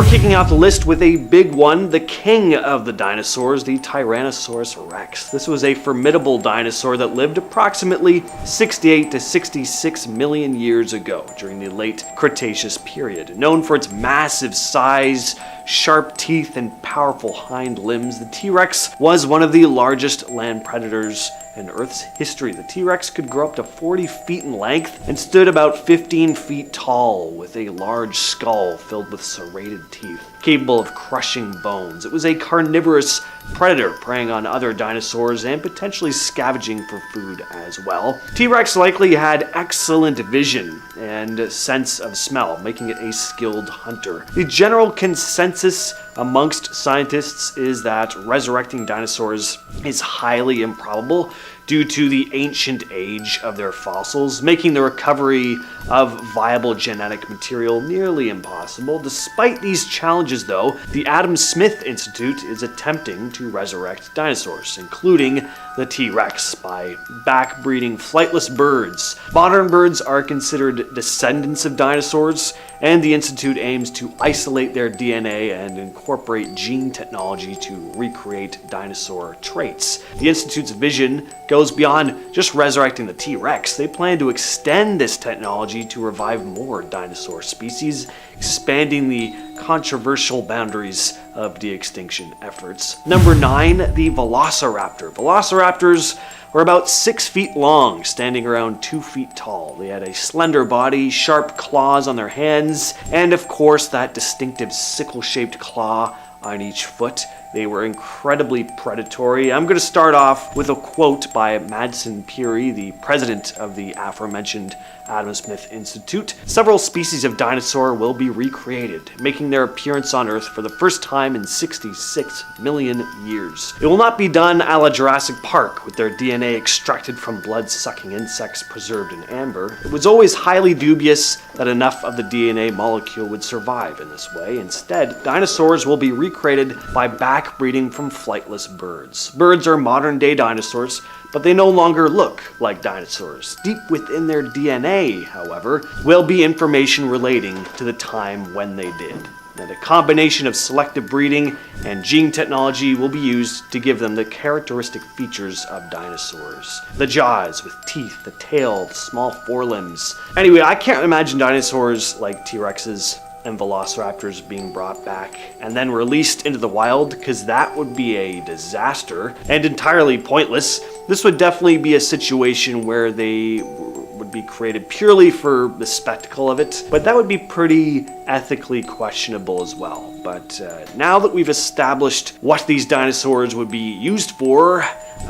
we're kicking off the list with a big one, the king of the dinosaurs, the Tyrannosaurus rex. This was a formidable dinosaur that lived approximately 68 to 66 million years ago during the late Cretaceous period. Known for its massive size, sharp teeth, and powerful hind limbs, the T-Rex was one of the largest land predators in Earth's history. The T-Rex could grow up to 40 feet in length and stood about 15 feet tall, with a large skull filled with serrated teeth, capable of crushing bones. It was a carnivorous predator, preying on other dinosaurs and potentially scavenging for food as well. T-Rex likely had excellent vision and sense of smell, making it a skilled hunter. The general consensus amongst scientists is that resurrecting dinosaurs is highly improbable due to the ancient age of their fossils, making the recovery of viable genetic material nearly impossible. Despite these challenges, though, the Adam Smith Institute is attempting to resurrect dinosaurs, including the T-Rex, by backbreeding flightless birds. Modern birds are considered descendants of dinosaurs, and the Institute aims to isolate their DNA and incorporate gene technology to recreate dinosaur traits. The Institute's vision goes beyond just resurrecting the T-Rex. They plan to extend this technology to revive more dinosaur species, expanding the controversial boundaries of de-extinction efforts. Number 9, the Velociraptor. Velociraptors were about 6 feet long, standing around 2 feet tall. They had a slender body, sharp claws on their hands, and of course that distinctive sickle-shaped claw on each foot. They were incredibly predatory. I'm going to start off with a quote by Madsen Peary, the president of the aforementioned Adam Smith Institute. Several species of dinosaur will be recreated, making their appearance on Earth for the first time in 66 million years. It will not be done a la Jurassic Park, with their DNA extracted from blood-sucking insects preserved in amber. It was always highly dubious that enough of the DNA molecule would survive in this way. Instead, dinosaurs will be recreated by backbreeding from flightless birds. Birds are modern-day dinosaurs, but they no longer look like dinosaurs. Deep within their DNA, however, will be information relating to the time when they did. And a combination of selective breeding and gene technology will be used to give them the characteristic features of dinosaurs. The jaws with teeth, the tail, the small forelimbs. Anyway, I can't imagine dinosaurs like T-Rexes and Velociraptors being brought back and then released into the wild, because that would be a disaster and entirely pointless. This would definitely be a situation where they would be created purely for the spectacle of it, but that would be pretty ethically questionable as well. But now that we've established what these dinosaurs would be used for,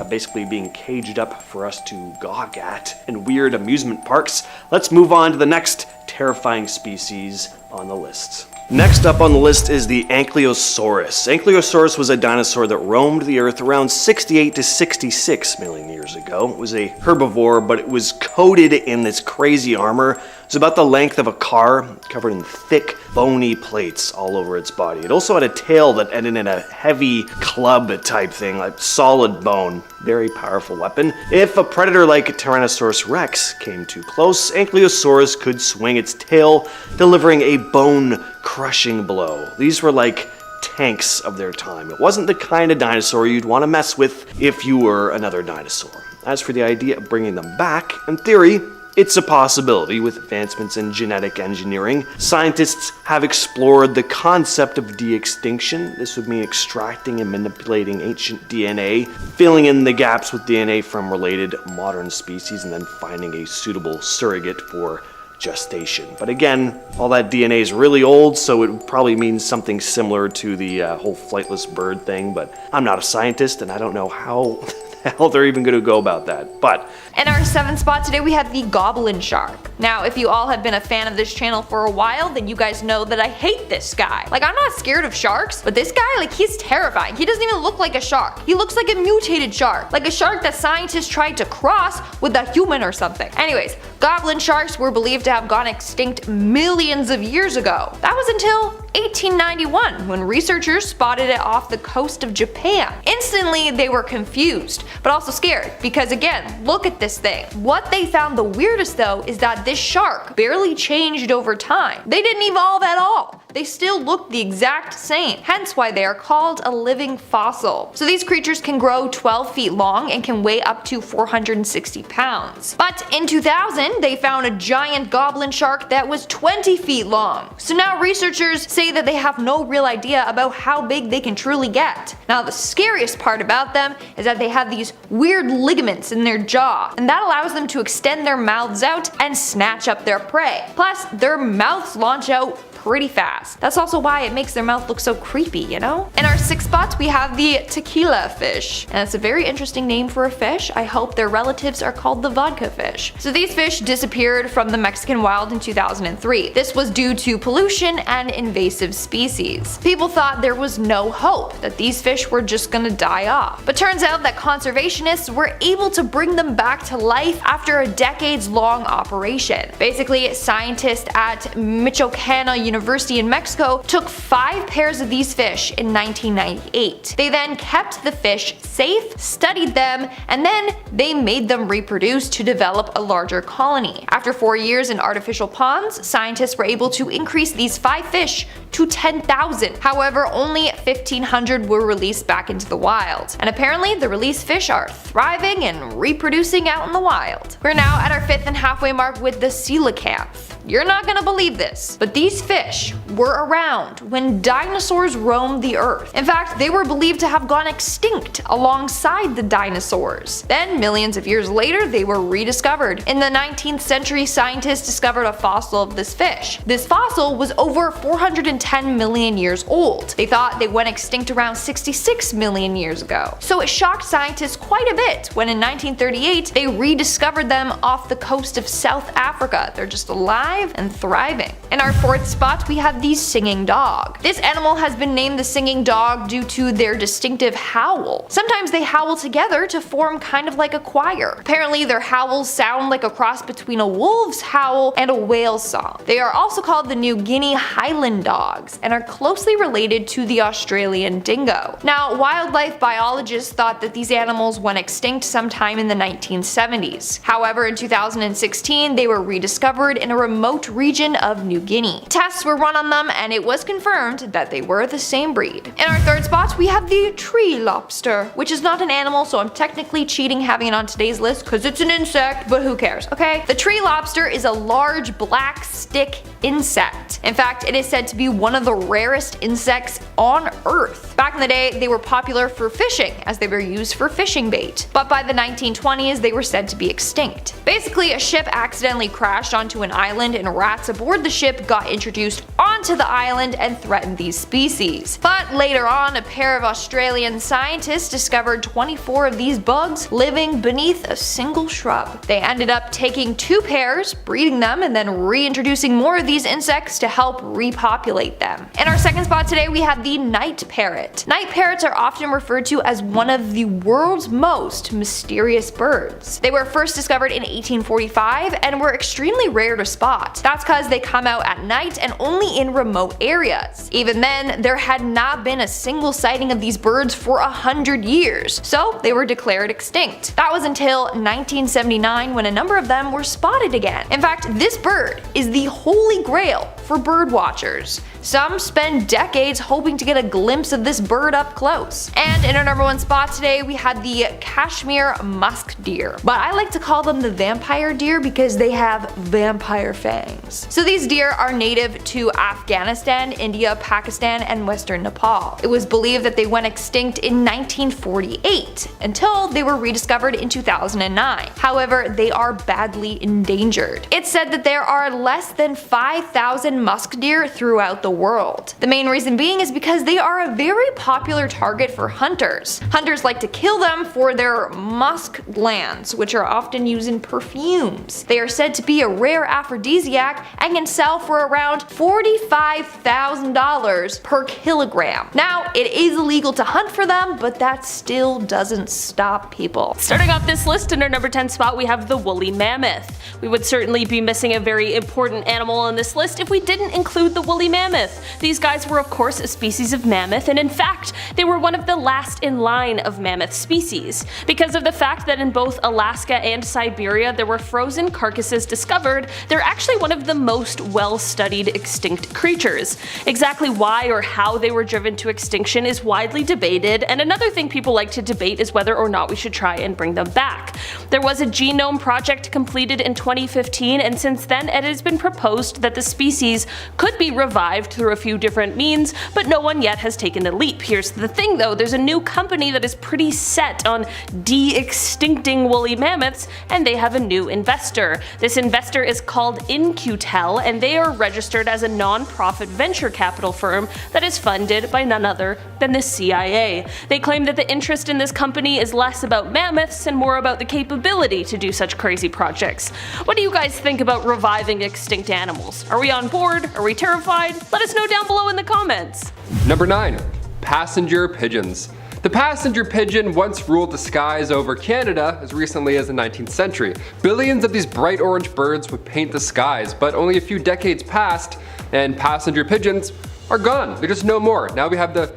basically being caged up for us to gawk at in weird amusement parks, let's move on to the next terrifying species on the list. Next up on the list is the Ankylosaurus. Ankylosaurus was a dinosaur that roamed the earth around 68 to 66 million years ago. It was a herbivore, but it was coated in this crazy armor. It was about the length of a car, covered in thick, bony plates all over its body. It also had a tail that ended in a heavy club type thing, like solid bone. Very powerful weapon. If a predator like Tyrannosaurus rex came too close, Ankylosaurus could swing its tail, delivering a bone-crushing blow. These were like tanks of their time. It wasn't the kind of dinosaur you'd want to mess with if you were another dinosaur. As for the idea of bringing them back, in theory, it's a possibility. With advancements in genetic engineering, scientists have explored the concept of de-extinction. This would mean extracting and manipulating ancient DNA, filling in the gaps with DNA from related modern species, and then finding a suitable surrogate for gestation. But again, all that DNA is really old, so it would probably mean something similar to the whole flightless bird thing, but I'm not a scientist and I don't know how the hell they're even going to go about that. But in our 7th spot today, we have the Goblin shark. Now, if you all have been a fan of this channel for a while, then you guys know that I hate this guy. Like, I'm not scared of sharks, but this guy, like, he's terrifying. He doesn't even look like a shark. He looks like a mutated shark. Like a shark that scientists tried to cross with a human or something. Anyways, Goblin sharks were believed to have gone extinct millions of years ago. That was until 1891, when researchers spotted it off the coast of Japan. Instantly, they were confused, but also scared, because again, look at this thing. What they found the weirdest though is that this shark barely changed over time. They didn't evolve at all. They still look the exact same, hence why they are called a living fossil. So these creatures can grow 12 feet long and can weigh up to 460 pounds. But in 2000, they found a giant goblin shark that was 20 feet long. So now researchers say that they have no real idea about how big they can truly get. Now the scariest part about them is that they have these weird ligaments in their jaw, and that allows them to extend their mouths out and snatch up their prey. Plus, their mouths launch out pretty fast. That's also why it makes their mouth look so creepy, you know? In our sixth spot, we have the tequila fish. And it's a very interesting name for a fish. I hope their relatives are called the vodka fish. So these fish disappeared from the Mexican wild in 2003. This was due to pollution and invasive species. People thought there was no hope, that these fish were just gonna die off. But turns out that conservationists were able to bring them back to life after a decades-long operation. Basically, scientists at Michoacán University in Mexico took 5 pairs of these fish in 1998. They then kept the fish safe, studied them, and then they made them reproduce to develop a larger colony. After 4 years in artificial ponds, scientists were able to increase these 5 fish to 10,000. However, only 1,500 were released back into the wild. And apparently the released fish are thriving and reproducing out in the wild. We're now at our 5th and halfway mark with the coelacanth. You're not gonna believe this, but these fish were around when dinosaurs roamed the earth. In fact, they were believed to have gone extinct alongside the dinosaurs. Then, millions of years later, they were rediscovered. In the 19th century, scientists discovered a fossil of this fish. This fossil was over 410 million years old. They thought they went extinct around 66 million years ago. So it shocked scientists quite a bit when in 1938 they rediscovered them off the coast of South Africa. They're just alive and thriving. In our 4th spot, we have the singing dog. This animal has been named the singing dog due to their distinctive howl. Sometimes they howl together to form kind of like a choir. Apparently their howls sound like a cross between a wolf's howl and a whale's song. They are also called the New Guinea Highland dogs and are closely related to the Australian dingo. Now, wildlife biologists thought that these animals went extinct sometime in the 1970s. However, in 2016, they were rediscovered in a remote region of New Guinea. Tests were run on them and it was confirmed that they were the same breed. In our 3rd spot, we have the tree lobster, which is not an animal, so I'm technically cheating having it on today's list because it's an insect, but who cares, okay? The tree lobster is a large black stick insect. In fact, it is said to be one of the rarest insects on Earth. Back in the day, they were popular for fishing, as they were used for fishing bait. But by the 1920s, they were said to be extinct. Basically, a ship accidentally crashed onto an island and rats aboard the ship got introduced onto the island and threatened these species. But later on, a pair of Australian scientists discovered 24 of these bugs living beneath a single shrub. They ended up taking 2 pairs, breeding them, and then reintroducing more of these insects to help repopulate them. In our 2nd spot today, we have the night parrot. Night parrots are often referred to as one of the world's most mysterious birds. They were first discovered in 1845 and were extremely rare to spot. That's because they come out at night and only in remote areas. Even then, there had not been a single sighting of these birds for 100 years, so they were declared extinct. That was until 1979 when a number of them were spotted again. In fact, this bird is the holy grail for bird watchers. Some spend decades hoping to get a glimpse of this bird up close. And in our number 1 spot today, we had the Kashmir musk deer. But I like to call them the vampire deer because they have vampire fangs. So these deer are native to Afghanistan, India, Pakistan, and western Nepal. It was believed that they went extinct in 1948 until they were rediscovered in 2009. However, they are badly endangered. It's said that there are less than 5,000 musk deer throughout the world. The main reason being is because they are a very popular target for hunters. Hunters like to kill them for their musk glands, which are often used in perfumes. They are said to be a rare aphrodisiac and can sell for around $45,000 per kilogram. Now, it is illegal to hunt for them, but that still doesn't stop people. Starting off this list in our number 10 spot, we have the woolly mammoth. We would certainly be missing a very important animal on this list if we didn't include the woolly mammoth. mammoth. These guys were of course a species of mammoth, and in fact, they were one of the last in line of mammoth species. Because of the fact that in both Alaska and Siberia there were frozen carcasses discovered, they're actually one of the most well-studied extinct creatures. Exactly why or how they were driven to extinction is widely debated, and another thing people like to debate is whether or not we should try and bring them back. There was a genome project completed in 2015, and since then it has been proposed that the species could be revived through a few different means, but no one yet has taken the leap. Here's the thing though, there's a new company that is pretty set on de-extincting woolly mammoths, and they have a new investor. This investor is called In-Q-Tel, and they are registered as a non-profit venture capital firm that is funded by none other than the CIA. They claim that the interest in this company is less about mammoths and more about the capability to do such crazy projects. What do you guys think about reviving extinct animals? Are we on board? Are we terrified? Let us know down below in the comments. Number 9. Passenger pigeons. The passenger pigeon once ruled the skies over Canada as recently as the 19th century. Billions of these bright orange birds would paint the skies, but only a few decades passed and passenger pigeons are gone. They're just no more. Now we have the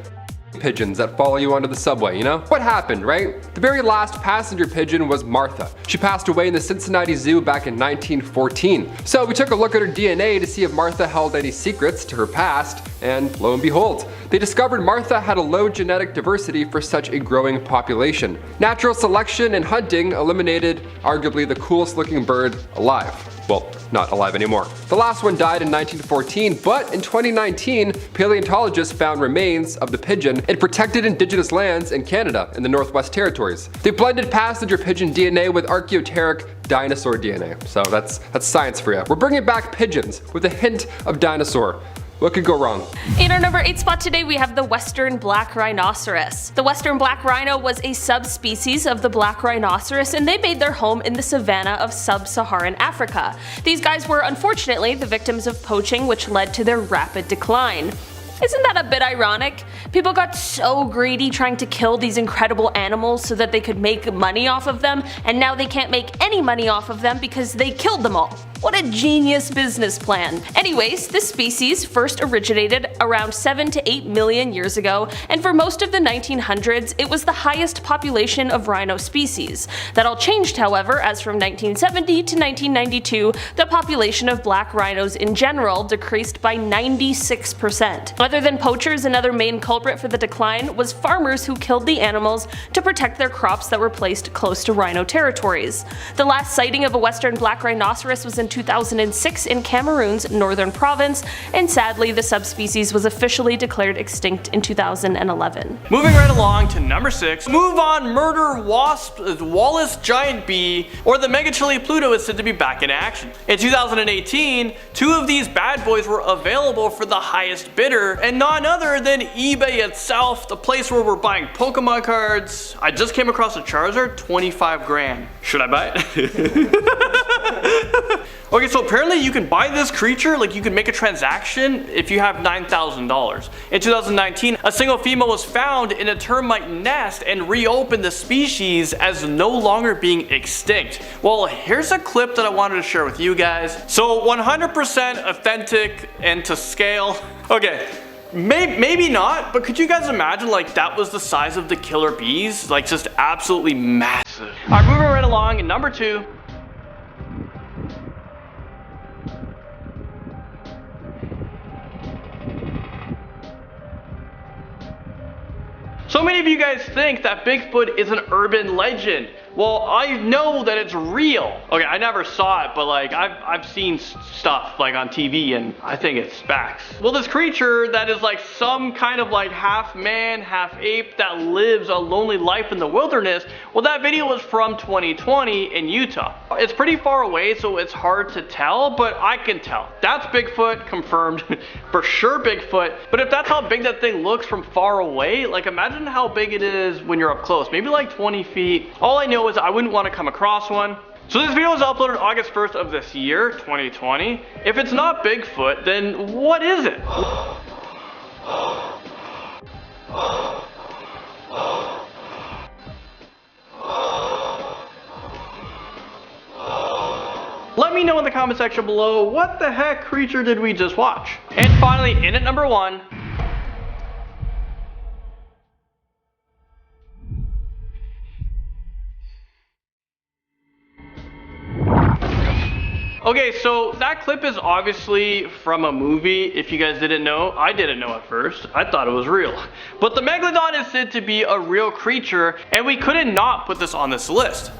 pigeons that follow you onto the subway, you know? What happened, right? The very last passenger pigeon was Martha. She passed away in the Cincinnati Zoo back in 1914. So we took a look at her DNA to see if Martha held any secrets to her past, and lo and behold, they discovered Martha had a low genetic diversity for such a growing population. Natural selection and hunting eliminated arguably the coolest looking bird alive. Well, not alive anymore. The last one died in 1914, but in 2019, paleontologists found remains of the pigeon in protected indigenous lands in Canada in the Northwest Territories. They blended passenger pigeon DNA with archaeopteric dinosaur DNA. So that's science for you. We're bringing back pigeons with a hint of dinosaur. What could go wrong? In our number 8 spot today, we have the western black rhinoceros. The western black rhino was a subspecies of the black rhinoceros, and they made their home in the savanna of sub-Saharan Africa. These guys were unfortunately the victims of poaching, which led to their rapid decline. Isn't that a bit ironic? People got so greedy trying to kill these incredible animals so that they could make money off of them, and now they can't make any money off of them because they killed them all. What a genius business plan. Anyways, this species first originated around 7 to 8 million years ago, and for most of the 1900s, it was the highest population of rhino species. That all changed, however, as from 1970 to 1992, the population of black rhinos in general decreased by 96%. Other than poachers, another main culprit for the decline was farmers who killed the animals to protect their crops that were placed close to rhino territories. The last sighting of a western black rhinoceros was in 2006 in Cameroon's northern province, and sadly the subspecies was officially declared extinct in 2011. Moving right along to number 6, move on murder wasp, Wallace giant bee, or the Mega Pluto is said to be back in action. In 2018, 2 of these bad boys were available for the highest bidder, and none other than eBay itself, the place where we're buying Pokemon cards. I just came across a Charizard, 25 grand. Should I buy it? Okay, so apparently you can buy this creature, like you can make a transaction if you have $9,000. In 2019, a single female was found in a termite nest and reopened the species as no longer being extinct. Well, here's a clip that I wanted to share with you guys. So 100% authentic and to scale. Okay. Maybe not, but could you guys imagine like that was the size of the killer bees? Like just absolutely massive. Alright, moving right along in number 2. So many of you guys think that Bigfoot is an urban legend. Well, I know that it's real. Okay, I never saw it, but like I've seen stuff like on TV and I think it's facts. Well, this creature that is like some kind of like half man, half ape that lives a lonely life in the wilderness, well, that video was from 2020 in Utah. It's pretty far away, so it's hard to tell, but I can tell. That's Bigfoot, confirmed. For sure Bigfoot. But if that's how big that thing looks from far away, like imagine how big it is when you're up close. Maybe like 20 feet. All I know is I wouldn't want to come across one. So this video was uploaded August 1st of this year, 2020. If it's not Bigfoot, then what is it? Let me know know in the comment section below, what the heck creature did we just watch? And finally, in at number 1, okay, so that clip is obviously from a movie. If you guys didn't know, I didn't know at first. I thought it was real. But the Megalodon is said to be a real creature, and we couldn't not put this on this list.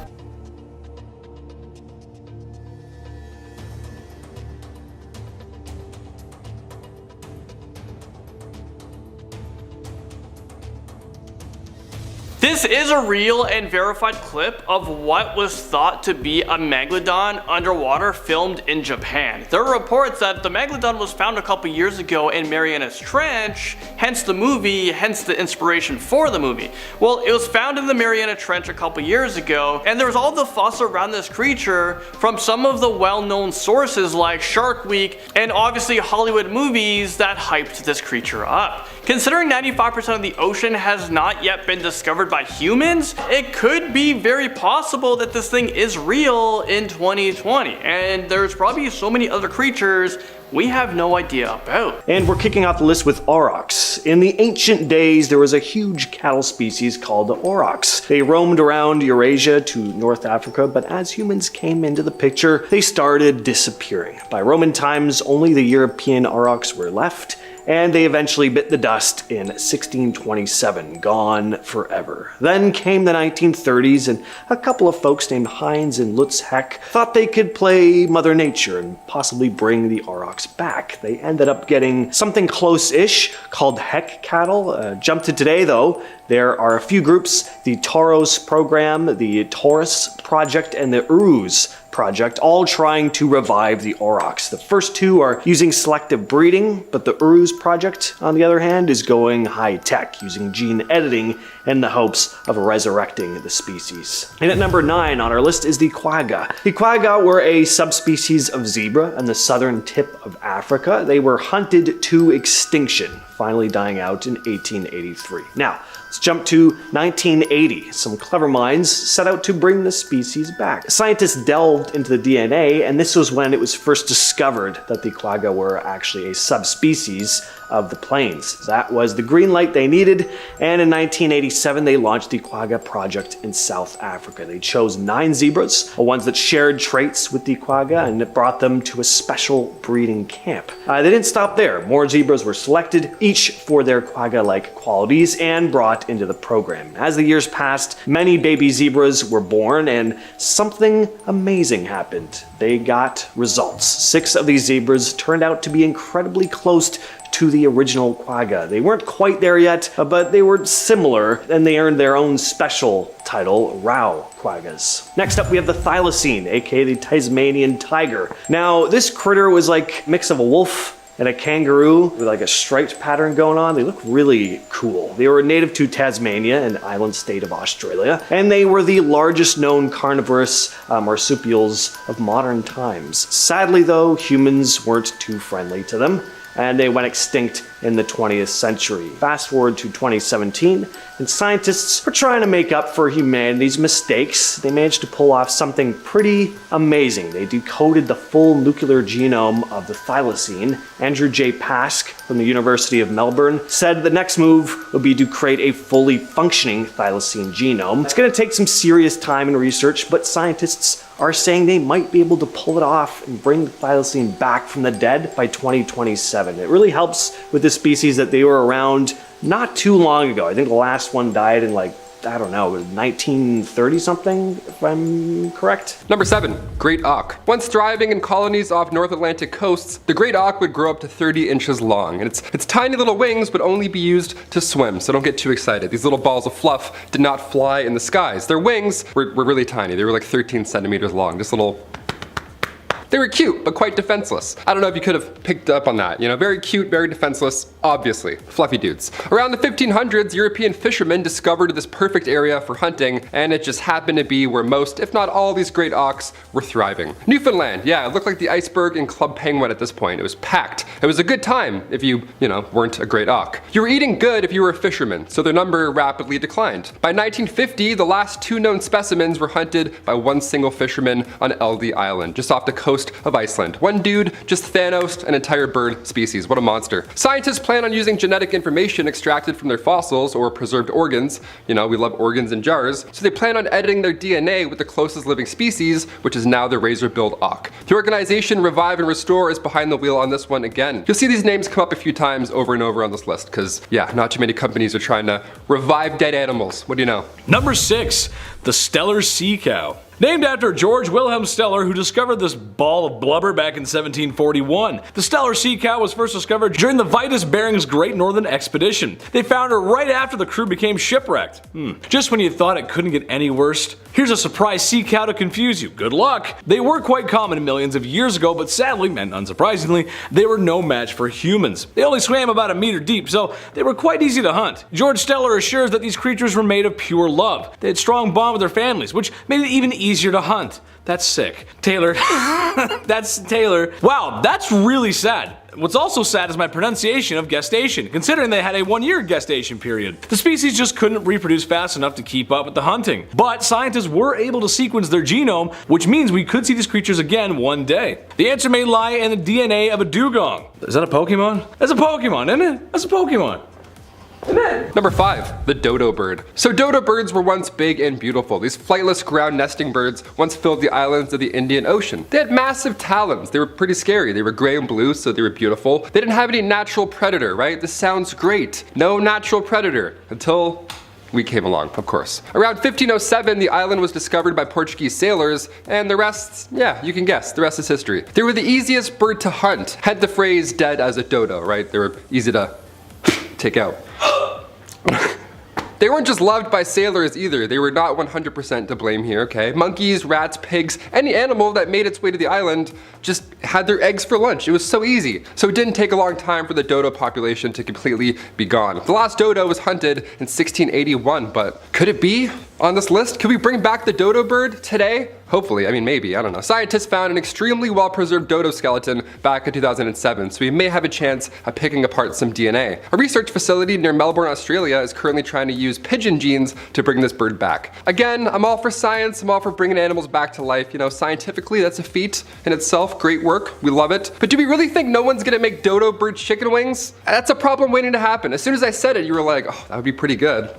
This is a real and verified clip of what was thought to be a Megalodon underwater filmed in Japan. There are reports that the Megalodon was found a couple years ago in Mariana's Trench, hence the movie, hence the inspiration for the movie. Well, it was found in the Mariana Trench a couple years ago, and there was all the fuss around this creature from some of the well-known sources like Shark Week and obviously Hollywood movies that hyped this creature up. Considering 95% of the ocean has not yet been discovered by humans, it could be very possible that this thing is real in 2020, and there's probably so many other creatures we have no idea about. And we're kicking off the list with aurochs. In the ancient days, there was a huge cattle species called the aurochs. They roamed around Eurasia to North Africa, but as humans came into the picture, they started disappearing. By Roman times, only the European aurochs were left, and they eventually bit the dust in 1627, gone forever. Then came the 1930s, and a couple of folks named Heinz and Lutz Heck thought they could play Mother Nature and possibly bring the aurochs back. They ended up getting something close-ish called Heck cattle. Jump to today though, there are a few groups, the Tauros program, the Taurus project, and the Urus project, all trying to revive the aurochs. The first two are using selective breeding, but the Urus project, on the other hand, is going high-tech, using gene editing in the hopes of resurrecting the species. And at number 9 on our list is the Quagga. The Quagga were a subspecies of zebra on the southern tip of Africa. They were hunted to extinction, finally dying out in 1883. Now, let's jump to 1980. Some clever minds set out to bring the species back. Scientists delved into the DNA, and this was when it was first discovered that the Quagga were actually a subspecies of the plains. That was the green light they needed, and in 1987 they launched the Quagga project in South Africa. They chose 9 zebras, ones that shared traits with the Quagga, and it brought them to a special breeding camp. They didn't stop there. More zebras were selected, each for their Quagga-like qualities, and brought into the program. As the years passed, many baby zebras were born, and something amazing happened. They got results. 6 of these zebras turned out to be incredibly close to the original Quagga. They weren't quite there yet, but they were similar, and they earned their own special title, Rao Quaggas. Next up, we have the thylacine, aka the Tasmanian tiger. Now, this critter was like a mix of a wolf and a kangaroo with like a striped pattern going on. They look really cool. They were native to Tasmania, an island state of Australia, and they were the largest known carnivorous marsupials of modern times. Sadly though, humans weren't too friendly to them, and they went extinct in the 20th century. Fast forward to 2017, and scientists were trying to make up for humanity's mistakes. They managed to pull off something pretty amazing. They decoded the full nuclear genome of the thylacine. Andrew J. Pask from the University of Melbourne said the next move would be to create a fully functioning thylacine genome. It's going to take some serious time and research, but scientists are saying they might be able to pull it off and bring the thylacine back from the dead by 2027. It really helps with the species that they were around not too long ago. I think the last one died in like, I don't know, 1930 something, if I'm correct. Number 7, great auk. Once thriving in colonies off North Atlantic coasts, the great auk would grow up to 30 inches long, and its tiny little wings would only be used to swim, so don't get too excited. These little balls of fluff did not fly in the skies. Their wings were really tiny. They were like 13 centimeters long, just little... They were cute, but quite defenseless. I don't know if you could have picked up on that. You know, very cute, very defenseless, obviously. Fluffy dudes. Around the 1500s, European fishermen discovered this perfect area for hunting, and it just happened to be where most, if not all, these great auks were thriving. Newfoundland, yeah, it looked like the iceberg in Club Penguin at this point. It was packed. It was a good time if you know, weren't a great auk. You were eating good if you were a fisherman, so their number rapidly declined. By 1950, the last 2 known specimens were hunted by one single fisherman on LD Island, just off the coast coast of Iceland. One dude just Thanos an entire bird species. What a monster. Scientists plan on using genetic information extracted from their fossils or preserved organs. You know, we love organs in jars. So they plan on editing their DNA with the closest living species, which is now the razor-billed auk. The organization Revive and Restore is behind the wheel on this one again. You'll see these names come up a few times over and over on this list because, yeah, not too many companies are trying to revive dead animals. What do you know? Number 6, the Steller sea cow. Named after George Wilhelm Steller, who discovered this ball of blubber back in 1741. The Steller sea cow was first discovered during the Vitus Bering's Great Northern Expedition. They found her right after the crew became shipwrecked. Just when you thought it couldn't get any worse, here's a surprise sea cow to confuse you. Good luck! They were quite common millions of years ago, but sadly, and unsurprisingly, they were no match for humans. They only swam about a meter deep, so they were quite easy to hunt. George Steller assures that these creatures were made of pure love. They had strong bond with their families, which made it even easier to hunt. That's sick. Taylor. That's Taylor. Wow, that's really sad. What's also sad is my pronunciation of gestation, considering they had a 1-year gestation period. The species just couldn't reproduce fast enough to keep up with the hunting. But scientists were able to sequence their genome, which means we could see these creatures again one day. The answer may lie in the DNA of a dugong. Is that a Pokemon? That's a Pokemon, isn't it? That's a Pokemon. Number 5, the dodo bird. So dodo birds were once big and beautiful. These flightless ground nesting birds once filled the islands of the Indian Ocean. They had massive talons. They were pretty scary. They were gray and blue, so they were beautiful. They didn't have any natural predator, right? This sounds great. No natural predator until we came along, of course. Around 1507, the island was discovered by Portuguese sailors, and the rest, yeah, you can guess. The rest is history. They were the easiest bird to hunt. Had the phrase dead as a dodo, right? They were easy to take out. They weren't just loved by sailors either. They were not 100% to blame here, okay? Monkeys, rats, pigs, any animal that made its way to the island just had their eggs for lunch. It was so easy. So it didn't take a long time for the dodo population to completely be gone. The last dodo was hunted in 1681, but could it be on this list? Could we bring back the dodo bird today? Hopefully, I mean maybe, I don't know. Scientists found an extremely well-preserved dodo skeleton back in 2007, so we may have a chance at picking apart some DNA. A research facility near Melbourne, Australia is currently trying to use pigeon genes to bring this bird back. Again, I'm all for science, I'm all for bringing animals back to life. You know, scientifically, that's a feat in itself. Great work, we love it. But do we really think no one's gonna make dodo bird chicken wings? That's a problem waiting to happen. As soon as I said it, you were like, oh, that would be pretty good.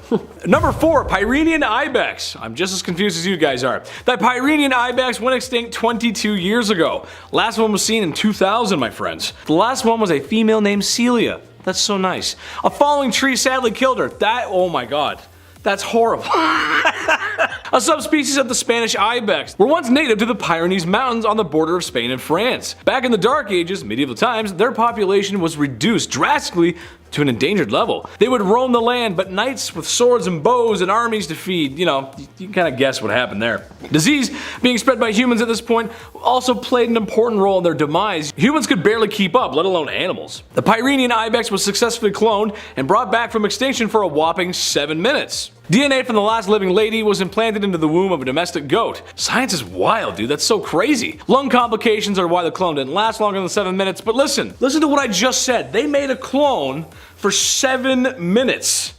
Number 4, Pyrenean ibex. I'm just as confused as you guys are. The Pyrenean ibex went extinct 22 years ago. Last one was seen in 2000, my friends. The last one was a female named Celia. That's so nice. A falling tree sadly killed her. Oh my god. That's horrible. A subspecies of the Spanish ibex were once native to the Pyrenees Mountains on the border of Spain and France. Back in the Dark Ages, medieval times, their population was reduced drastically to an endangered level. They would roam the land, but knights with swords and bows and armies to feed, you know, you can kind of guess what happened there. Disease being spread by humans at this point also played an important role in their demise. Humans could barely keep up, let alone animals. The Pyrenean ibex was successfully cloned and brought back from extinction for a whopping 7 minutes. DNA from the last living lady was implanted into the womb of a domestic goat. Science is wild, dude. That's so crazy. Lung complications are why the clone didn't last longer than 7 minutes, but listen to what I just said. They made a clone for 7 minutes.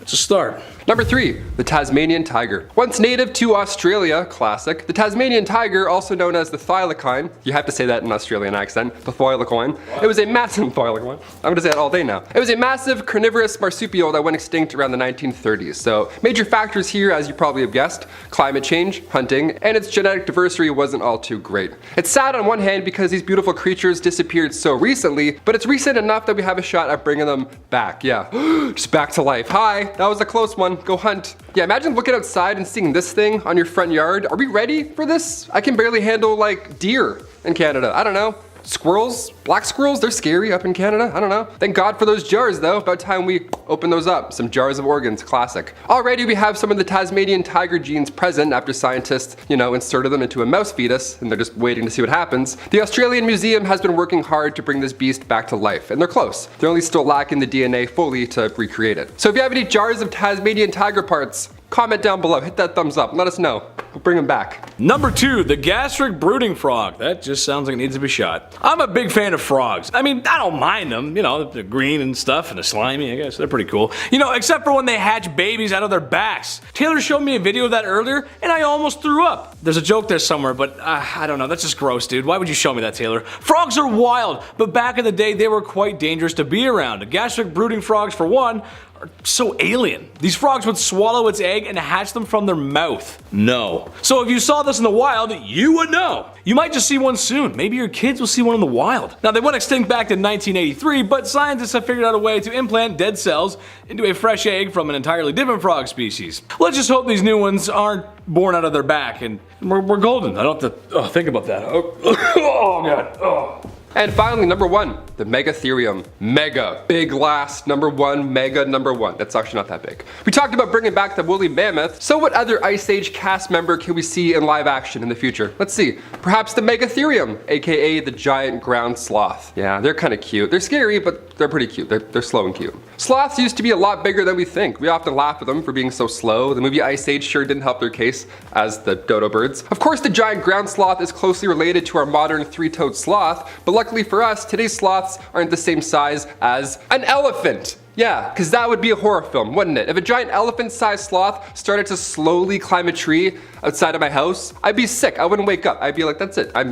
It's a start. Number 3, the Tasmanian tiger. Once native to Australia, classic, the Tasmanian tiger, also known as the thylacine, you have to say that in an Australian accent, the thylacine. It was a massive thylacine. I'm gonna say it all day now. It was a massive carnivorous marsupial that went extinct around the 1930s. So major factors here, as you probably have guessed, climate change, hunting, and its genetic diversity wasn't all too great. It's sad on one hand because these beautiful creatures disappeared so recently, but it's recent enough that we have a shot at bringing them back. Yeah, just back to life. Hi, that was a close one. Go hunt. Yeah, imagine looking outside and seeing this thing on your front yard. Are we ready for this? I can barely handle like deer in Canada. I don't know. Squirrels, black squirrels, they're scary up in Canada. I don't know. Thank God for those jars though. About time we open those up. Some jars of organs, classic. Already we have some of the Tasmanian tiger genes present after scientists, inserted them into a mouse fetus and they're just waiting to see what happens. The Australian Museum has been working hard to bring this beast back to life and they're close. They're only still lacking the DNA fully to recreate it. So if you have any jars of Tasmanian tiger parts, comment down below, hit that thumbs up, let us know. We'll bring them back. Number 2, the gastric-brooding frog. That just sounds like it needs to be shot. I'm a big fan of frogs. I mean, I don't mind them. You know, they're green and stuff and they're slimy, I guess. They're pretty cool. You know, except for when they hatch babies out of their backs. Taylor showed me a video of that earlier and I almost threw up. There's a joke there somewhere, but I don't know. That's just gross, dude. Why would you show me that, Taylor? Frogs are wild, but back in the day, they were quite dangerous to be around. The gastric-brooding frogs, for one, are so alien. These frogs would swallow its egg and hatch them from their mouth. No. So if you saw this in the wild, you would know. You might just see one soon. Maybe your kids will see one in the wild. Now, they went extinct back in 1983, but scientists have figured out a way to implant dead cells into a fresh egg from an entirely different frog species. Let's just hope these new ones aren't born out of their back and we're golden. I don't have to think about that. Oh God. Oh. And finally, number 1, the Megatherium. Mega. Big last, number 1, mega number 1. That's actually not that big. We talked about bringing back the woolly mammoth, so what other Ice Age cast member can we see in live action in the future? Let's see. Perhaps the Megatherium, aka the giant ground sloth. Yeah, they're kind of cute. They're scary, but they're pretty cute. They're slow and cute. Sloths used to be a lot bigger than we think. We often laugh at them for being so slow. The movie Ice Age sure didn't help their case as the dodo birds. Of course, the giant ground sloth is closely related to our modern three-toed sloth, but luckily for us, today's sloths aren't the same size as an elephant. Yeah, because that would be a horror film, wouldn't it? If a giant elephant-sized sloth started to slowly climb a tree outside of my house, I'd be sick. I wouldn't wake up. I'd be like, that's it. I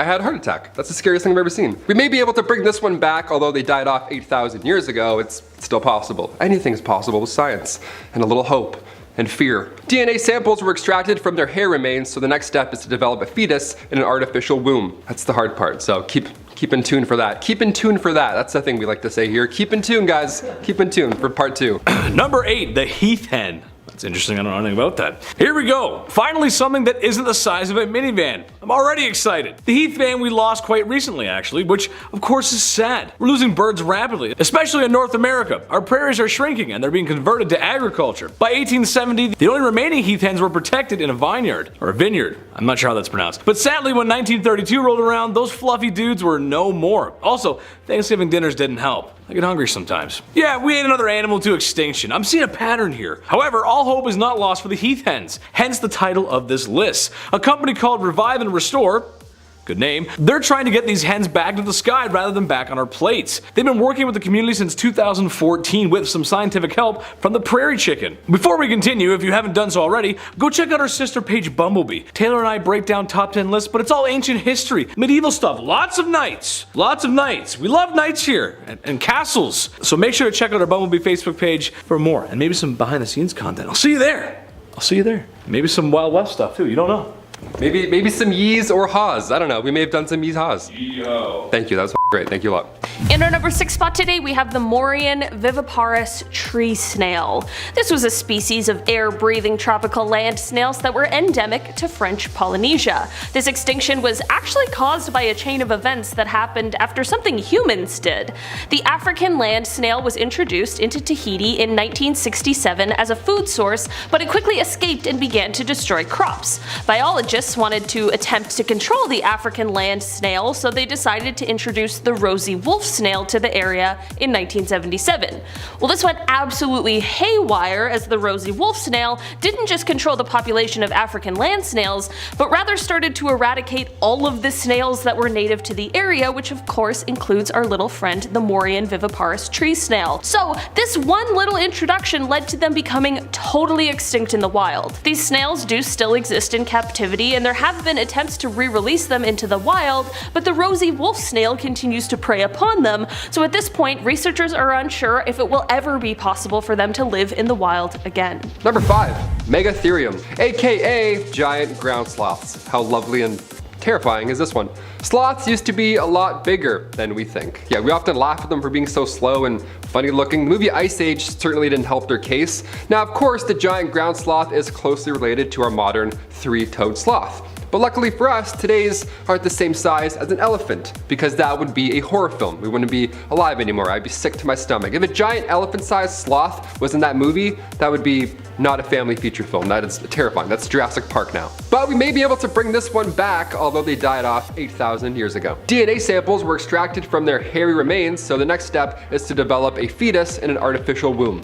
had a heart attack. That's the scariest thing I've ever seen. We may be able to bring this one back, although they died off 8,000 years ago. It's still possible. Anything's possible with science and a little hope and fear. DNA samples were extracted from their hair remains, so the next step is to develop a fetus in an artificial womb. That's the hard part, so keep in tune for that. Keep in tune for that. That's the thing we like to say here. Keep in tune, guys. Keep in tune for part 2. Number 8, the Heath hen. That's interesting, I don't know anything about that. Here we go. Finally something that isn't the size of a minivan. I'm already excited. The Heath van we lost quite recently actually, which of course is sad. We're losing birds rapidly, especially in North America. Our prairies are shrinking and they're being converted to agriculture. By 1870, the only remaining Heath hens were protected in a vineyard, or a vineyard. I'm not sure how that's pronounced. But sadly, when 1932 rolled around, those fluffy dudes were no more. Also, Thanksgiving dinners didn't help. I get hungry sometimes. Yeah, we ate another animal to extinction. I'm seeing a pattern here. However, all hope is not lost for the Heath hens, hence the title of this list. A company called Revive and Restore, good name, they're trying to get these hens back to the sky rather than back on our plates. They've been working with the community since 2014 with some scientific help from the prairie chicken. Before we continue, if you haven't done so already, go check out our sister page Bumblebee. Taylor and I break down top 10 lists, but it's all ancient history, medieval stuff, lots of knights. Lots of knights. We love knights here, and castles. So make sure to check out our Bumblebee Facebook page for more, and maybe some behind the scenes content. I'll see you there. I'll see you there. Maybe some Wild West stuff too, you don't know. Maybe some yees or haws. I don't know. We may have done some yees haws. Yo. Thank you. That was great. Thank you a lot. In our number 6 spot today, we have the Morian viviparous tree snail. This was a species of air-breathing tropical land snails that were endemic to French Polynesia. This extinction was actually caused by a chain of events that happened after something humans did. The African land snail was introduced into Tahiti in 1967 as a food source, but it quickly escaped and began to destroy crops. Biologists wanted to attempt to control the African land snail, so they decided to introduce the rosy wolf snail to the area in 1977. Well, this went absolutely haywire, as the rosy wolf snail didn't just control the population of African land snails, but rather started to eradicate all of the snails that were native to the area, which of course includes our little friend, the Morian viviparous tree snail. So this one little introduction led to them becoming totally extinct in the wild. These snails do still exist in captivity, and there have been attempts to re-release them into the wild, but the rosy wolf snail continues to prey upon them, so at this point researchers are unsure if it will ever be possible for them to live in the wild again. Number 5, Megatherium, aka giant ground sloths. How lovely and terrifying is this one? Sloths used to be a lot bigger than we think. Yeah, we often laugh at them for being so slow and funny looking. The movie Ice Age certainly didn't help their case. Now, of course, the giant ground sloth is closely related to our modern three-toed sloth. But luckily for us, today's aren't the same size as an elephant, because that would be a horror film. We wouldn't be alive anymore. I'd be sick to my stomach. If a giant elephant-sized sloth was in that movie, that would be not a family feature film. That is terrifying. That's Jurassic Park now. But we may be able to bring this one back, although they died off 8,000 years ago. DNA samples were extracted from their hairy remains, so the next step is to develop a fetus in an artificial womb.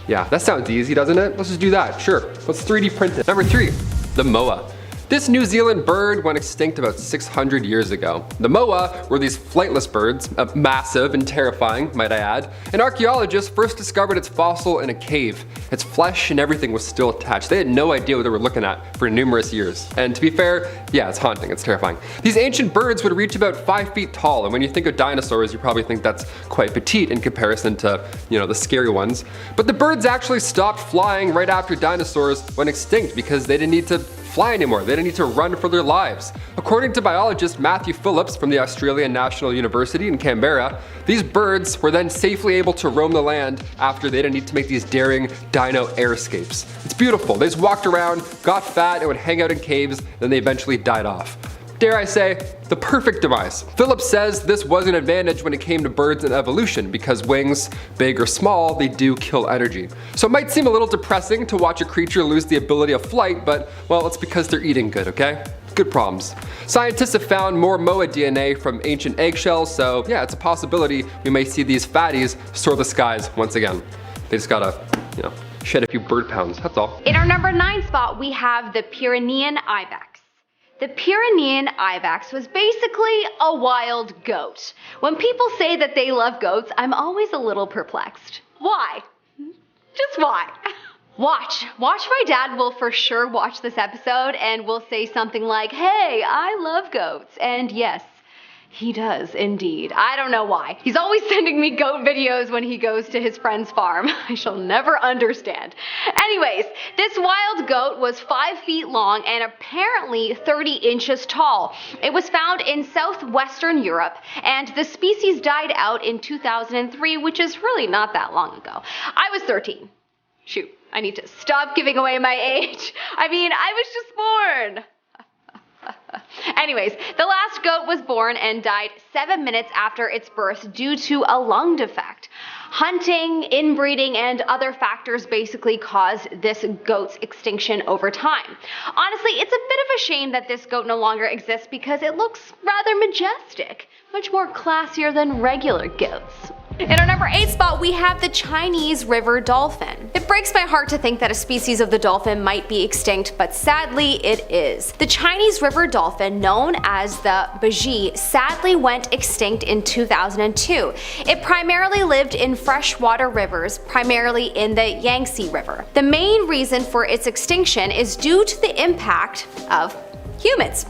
Yeah, that sounds easy, doesn't it? Let's just do that, sure. Let's 3D print it. Number 3. The moa. This New Zealand bird went extinct about 600 years ago. The moa were these flightless birds, massive and terrifying, might I add, and archaeologists first discovered its fossil in a cave. Its flesh and everything was still attached. They had no idea what they were looking at for numerous years. And to be fair, yeah, it's haunting, it's terrifying. These ancient birds would reach about 5 feet tall, and when you think of dinosaurs, you probably think that's quite petite in comparison to, the scary ones. But the birds actually stopped flying right after dinosaurs went extinct because they didn't need to fly anymore. They didn't need to run for their lives. According to biologist Matthew Phillips from the Australian National University in Canberra, these birds were then safely able to roam the land after they didn't need to make these daring dino air escapes. It's beautiful. They just walked around, got fat, and would hang out in caves, then they eventually died off. Dare I say, the perfect demise. Phillips says this was an advantage when it came to birds and evolution because wings, big or small, they do kill energy. So it might seem a little depressing to watch a creature lose the ability of flight, but well, it's because they're eating good, okay? Good problems. Scientists have found more moa DNA from ancient eggshells, so yeah, it's a possibility we may see these fatties soar the skies once again. They just gotta, shed a few bird pounds, that's all. In our number 9 spot, we have the Pyrenean ibex. The Pyrenean ibex was basically a wild goat. When people say that they love goats, I'm always a little perplexed. Why? Just why? Watch my dad will for sure watch this episode and will say something like, "Hey, I love goats." And yes, he does indeed. I don't know why. He's always sending me goat videos when he goes to his friend's farm. I shall never understand. Anyways, this wild goat was 5 feet long and apparently 30 inches tall. It was found in southwestern Europe, and the species died out in 2003, which is really not that long ago. I was 13. Shoot, I need to stop giving away my age. I was just born. Anyways, the last goat was born and died 7 minutes after its birth due to a lung defect. Hunting, inbreeding, and other factors basically caused this goat's extinction over time. Honestly, it's a bit of a shame that this goat no longer exists because it looks rather majestic, much more classier than regular goats. In our number 8 spot, we have the Chinese river dolphin. It breaks my heart to think that a species of the dolphin might be extinct, but sadly it is. The Chinese river dolphin, known as the baji, sadly went extinct in 2002. It primarily lived in freshwater rivers, primarily in the Yangtze River. The main reason for its extinction is due to the impact of humans.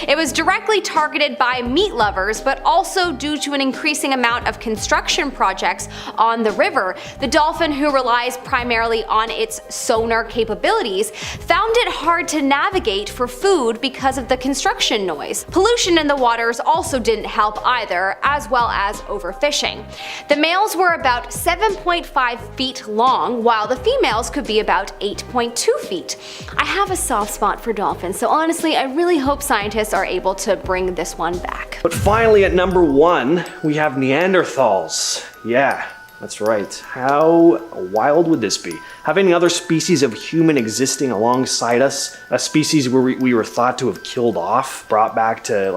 It was directly targeted by meat lovers, but also due to an increasing amount of construction projects on the river. The dolphin, who relies primarily on its sonar capabilities, found it hard to navigate for food because of the construction noise. Pollution in the waters also didn't help either, as well as overfishing. The males were about 7.5 feet long, while the females could be about 8.2 feet. I have a soft spot for dolphins, so honestly, I really hope scientists are able to bring this one back. But finally at number 1, we have Neanderthals. Yeah, that's right. How wild would this be? Having other species of human existing alongside us, a species where we were thought to have killed off, brought back to,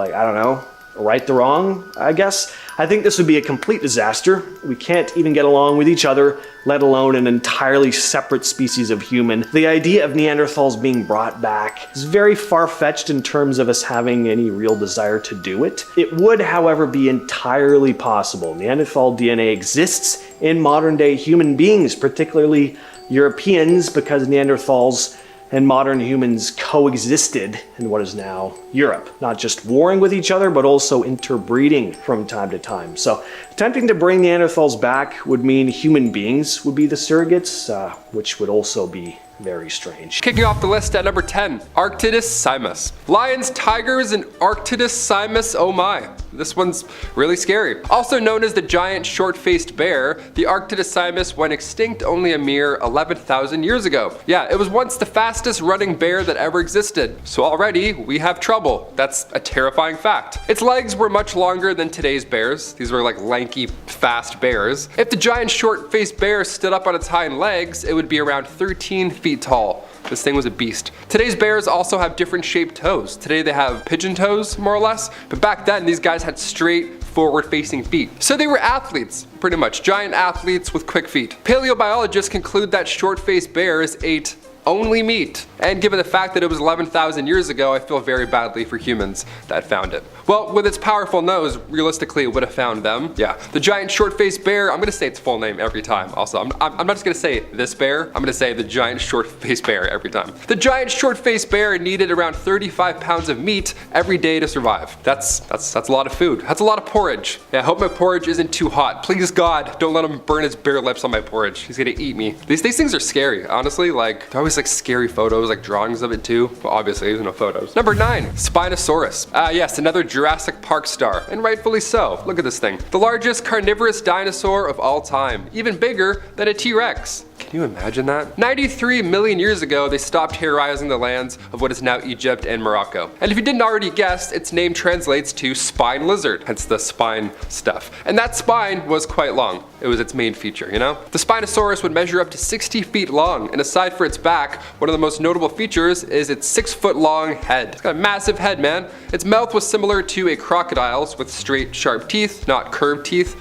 right the wrong, I guess. I think this would be a complete disaster. We can't even get along with each other, let alone an entirely separate species of human. The idea of Neanderthals being brought back is very far-fetched in terms of us having any real desire to do it. It would, however, be entirely possible. Neanderthal DNA exists in modern-day human beings, particularly Europeans, because Neanderthals and modern humans coexisted in what is now Europe. Not just warring with each other, but also interbreeding from time to time. So attempting to bring Neanderthals back would mean human beings would be the surrogates, which would also be very strange. Kicking off the list at number 10, Arctidus simus. Lions, tigers, and Arctidus simus, oh my. This one's really scary. Also known as the giant short-faced bear, the Arctidus simus went extinct only a mere 11,000 years ago. Yeah, it was once the fastest running bear that ever existed. So already, we have trouble. That's a terrifying fact. Its legs were much longer than today's bears. These were like lanky, fast bears. If the giant short-faced bear stood up on its hind legs, it would be around 13 feet tall. This thing was a beast. Today's bears also have different shaped toes. Today they have pigeon toes, more or less, but back then these guys had straight, forward-facing feet. So they were athletes, pretty much. Giant athletes with quick feet. Paleobiologists conclude that short-faced bears ate Only meat. And given the fact that it was 11,000 years ago, I feel very badly for humans that found it. Well, with its powerful nose, realistically it would have found them. Yeah, the giant short-faced bear, I'm gonna say its full name every time. Also, I'm not just gonna say this bear, I'm gonna say the giant short-faced bear every time. The giant short-faced bear needed around 35 pounds of meat every day to survive. That's a lot of food. That's a lot of porridge. Yeah, I hope my porridge isn't too hot. Please God, don't let him burn his bare lips on my porridge. He's gonna eat me. These things are scary, honestly. Like, there are always like scary photos, like drawings of it too. Well, obviously there's no photos. Number 9, Spinosaurus. Yes, another Jurassic Park star, and rightfully so. Look at this thing. The largest carnivorous dinosaur of all time. Even bigger than a T-Rex. Can you imagine that? 93 million years ago, they stopped terrorizing the lands of what is now Egypt and Morocco. And if you didn't already guess, its name translates to spine lizard, hence the spine stuff. And that spine was quite long. It was its main feature, you know? The Spinosaurus would measure up to 60 feet long, and aside for its back, one of the most notable features is its 6-foot long head. It's got a massive head, man. Its mouth was similar to a crocodile's with straight, sharp teeth, not curved teeth.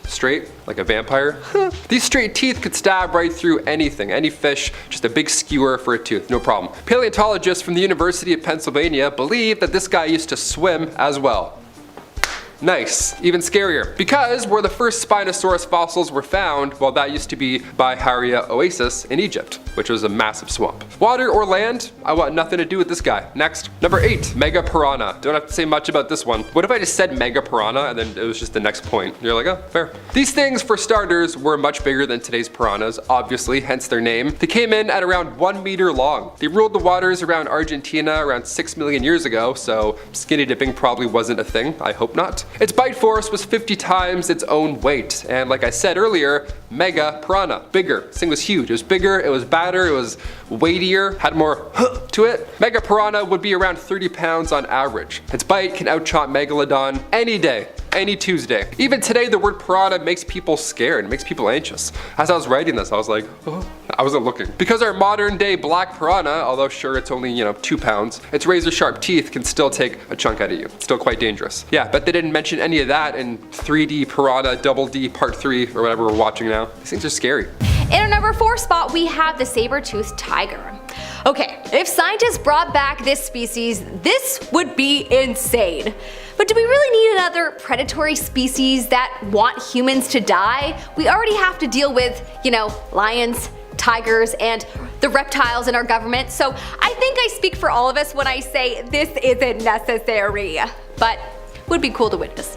Straight, like a vampire. These straight teeth could stab right through anything, any fish, just a big skewer for a tooth, no problem. Paleontologists from the University of Pennsylvania believe that this guy used to swim as well. Nice, even scarier. Because where the first Spinosaurus fossils were found, well, that used to be by Haria Oasis in Egypt, which was a massive swamp. Water or land, I want nothing to do with this guy. Next. Number 8, Mega-piranha. Don't have to say much about this one. What if I just said Mega-piranha and then it was just the next point? You're like, oh, fair. These things, for starters, were much bigger than today's piranhas, obviously, hence their name. They came in at around 1 meter long. They ruled the waters around Argentina around 6 million years ago, so skinny dipping probably wasn't a thing. I hope not. Its bite force was 50 times its own weight, and like I said earlier, Mega-piranha, bigger. This thing was huge. It was bigger, it was badder, it was weightier, had more to it. Mega-piranha would be around 30 pounds on average. Its bite can out-chomp Megalodon any day, any Tuesday. Even today, the word piranha makes people scared, it makes people anxious. As I was writing this, I was like, oh. I wasn't looking. Because our modern day black piranha, although sure it's only, 2 pounds, its razor sharp teeth can still take a chunk out of you. It's still quite dangerous. Yeah, but they didn't mention any of that in 3D Piranha Double D Part 3 or whatever we're watching now. These things are scary. In our number 4 spot, we have the saber-toothed tiger. Okay, if scientists brought back this species, this would be insane. But do we really need another predatory species that want humans to die? We already have to deal with, lions, tigers, and the reptiles in our government, so I think I speak for all of us when I say this isn't necessary. But would be cool to witness.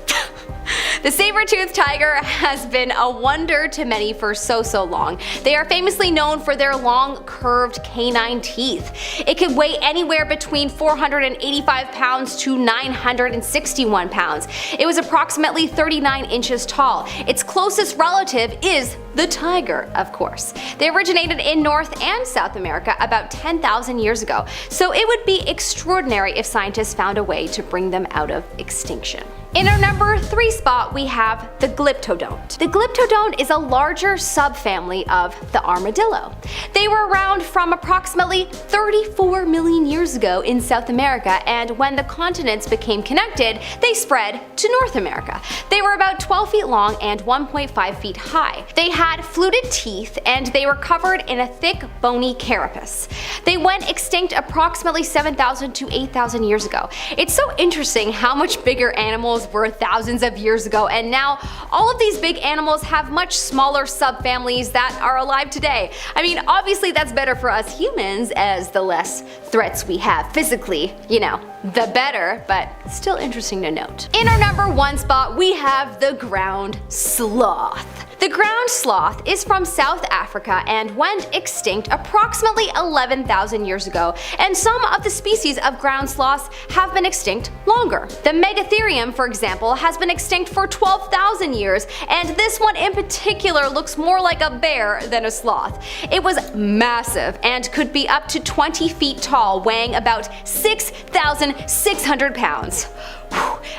The saber-toothed tiger has been a wonder to many for so long. They are famously known for their long, curved canine teeth. It can weigh anywhere between 485 pounds to 961 pounds. It was approximately 39 inches tall. Its closest relative is the tiger, of course. They originated in North and South America about 10,000 years ago, so it would be extraordinary if scientists found a way to bring them out of extinction. In our number 3 spot, we have the Glyptodont. The Glyptodont is a larger subfamily of the armadillo. They were around from approximately 34 million years ago in South America, and when the continents became connected, they spread to North America. They were about 12 feet long and 1.5 feet high. They had fluted teeth, and they were covered in a thick, bony carapace. They went extinct approximately 7,000 to 8,000 years ago. It's so interesting how much bigger animals were thousands of years ago, and now all of these big animals have much smaller subfamilies that are alive today. I mean, obviously that's better for us humans, as the less threats we have physically, the better, but still interesting to note. In our number 1 spot, we have the ground sloth. The ground sloth is from South Africa and went extinct approximately 11,000 years ago, and some of the species of ground sloths have been extinct longer. The Megatherium, for example, has been extinct for 12,000 years, and this one in particular looks more like a bear than a sloth. It was massive and could be up to 20 feet tall, weighing about 6,600 pounds.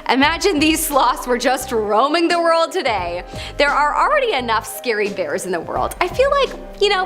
Imagine these sloths were just roaming the world today. There are already enough scary bears in the world. I feel like,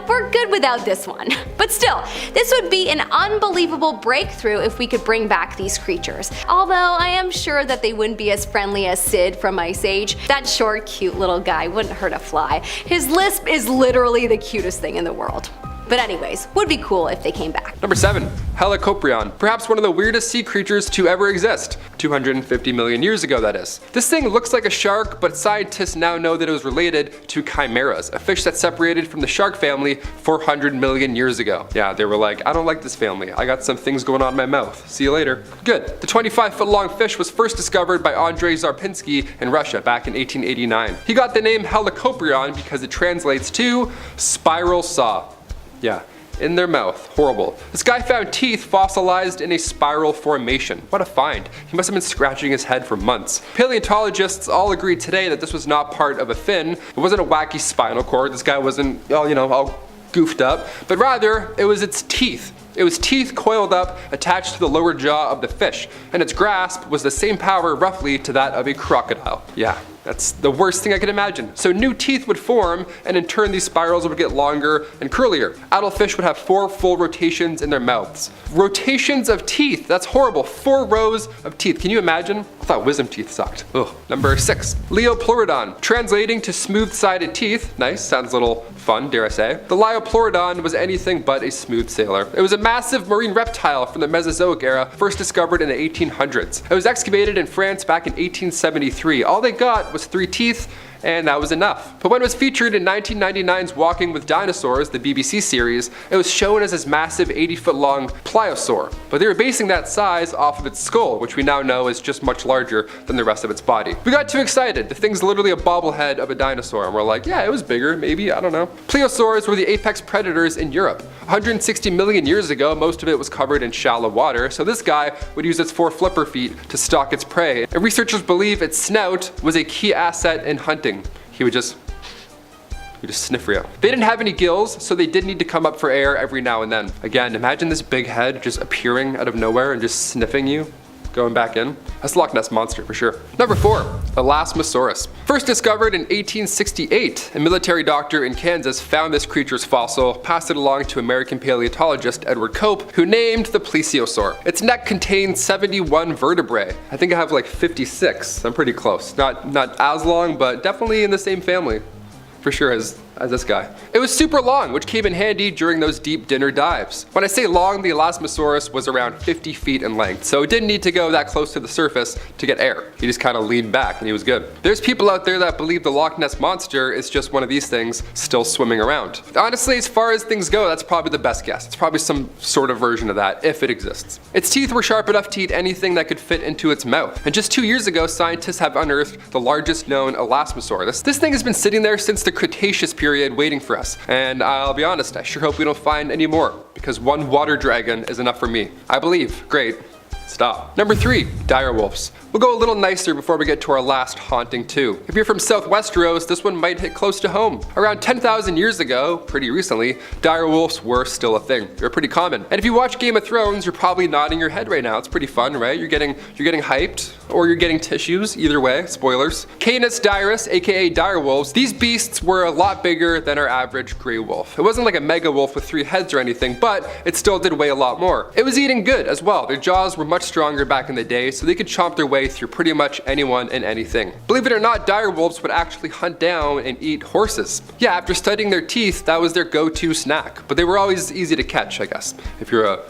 we're good without this one. But still, this would be an unbelievable breakthrough if we could bring back these creatures. Although I am sure that they wouldn't be as friendly as Sid from Ice Age. That short, cute little guy wouldn't hurt a fly. His lisp is literally the cutest thing in the world. But anyways, would be cool if they came back. Number 7. Helicoprion, perhaps one of the weirdest sea creatures to ever exist. 250 million years ago, that is. This thing looks like a shark, but scientists now know that it was related to chimeras, a fish that separated from the shark family 400 million years ago. Yeah, they were like, I don't like this family. I got some things going on in my mouth. See you later. Good. The 25-foot long fish was first discovered by Andrei Zarpinsky in Russia back in 1889. He got the name Helicoprion because it translates to spiral saw. Yeah. In their mouth. Horrible. This guy found teeth fossilized in a spiral formation. What a find. He must have been scratching his head for months. Paleontologists all agreed today that this was not part of a fin. It wasn't a wacky spinal cord. This guy wasn't, all goofed up. But rather, it was its teeth. It was teeth coiled up, attached to the lower jaw of the fish, and its grasp was the same power roughly to that of a crocodile. Yeah, that's the worst thing I could imagine. So new teeth would form, and in turn these spirals would get longer and curlier. Adult fish would have 4 full rotations in their mouths. Rotations of teeth, that's horrible. 4 rows of teeth. Can you imagine? I thought wisdom teeth sucked. Ugh. Number 6. Liopleurodon, translating to smooth-sided teeth. Nice, sounds a little fun, dare I say. The Liopleurodon was anything but a smooth sailor. It was a massive marine reptile from the Mesozoic era, first discovered in the 1800s. It was excavated in France back in 1873. All they got was 3 teeth, and that was enough. But when it was featured in 1999's Walking with Dinosaurs, the BBC series, it was shown as this massive 80-foot long pliosaur. But they were basing that size off of its skull, which we now know is just much larger than the rest of its body. We got too excited. The thing's literally a bobblehead of a dinosaur, and we're like, yeah, it was bigger, maybe, I don't know. Pliosaurs were the apex predators in Europe. 160 million years ago, most of it was covered in shallow water, so this guy would use its 4 flipper feet to stalk its prey. And researchers believe its snout was a key asset in hunting. He would just sniff for you. They didn't have any gills, so they did need to come up for air every now and then. Again, imagine this big head just appearing out of nowhere and just sniffing you, going back in. That's Loch Ness Monster for sure. Number 4, Elasmosaurus. First discovered in 1868, a military doctor in Kansas found this creature's fossil, passed it along to American paleontologist Edward Cope, who named the plesiosaur. Its neck contained 71 vertebrae. I think I have like 56. I'm pretty close. Not as long, but definitely in the same family, for sure, as this guy. It was super long, which came in handy during those deep dinner dives. When I say long, the Elasmosaurus was around 50 feet in length, so it didn't need to go that close to the surface to get air. He just kind of leaned back and he was good. There's people out there that believe the Loch Ness Monster is just one of these things still swimming around. Honestly, as far as things go, that's probably the best guess. It's probably some sort of version of that, if it exists. Its teeth were sharp enough to eat anything that could fit into its mouth. And just 2 years ago, scientists have unearthed the largest known Elasmosaurus. This thing has been sitting there since the Cretaceous period waiting for us. And I'll be honest, I sure hope we don't find any more, because one water dragon is enough for me. I believe. Great. Stop. Number 3, direwolves. We'll go a little nicer before we get to our last haunting too. If you're from South Westeros, this one might hit close to home. Around 10,000 years ago, pretty recently, direwolves were still a thing. They're pretty common. And if you watch Game of Thrones, you're probably nodding your head right now. It's pretty fun, right? You're getting hyped, or you're getting tissues, either way, spoilers. Canis dirus, aka direwolves, these beasts were a lot bigger than our average gray wolf. It wasn't like a mega wolf with 3 heads or anything, but it still did weigh a lot more. It was eating good as well. Their jaws were much stronger back in the day, so they could chomp their way through pretty much anyone and anything. Believe it or not, direwolves would actually hunt down and eat horses. Yeah, after studying their teeth, that was their go-to snack. But they were always easy to catch, I guess. If you're a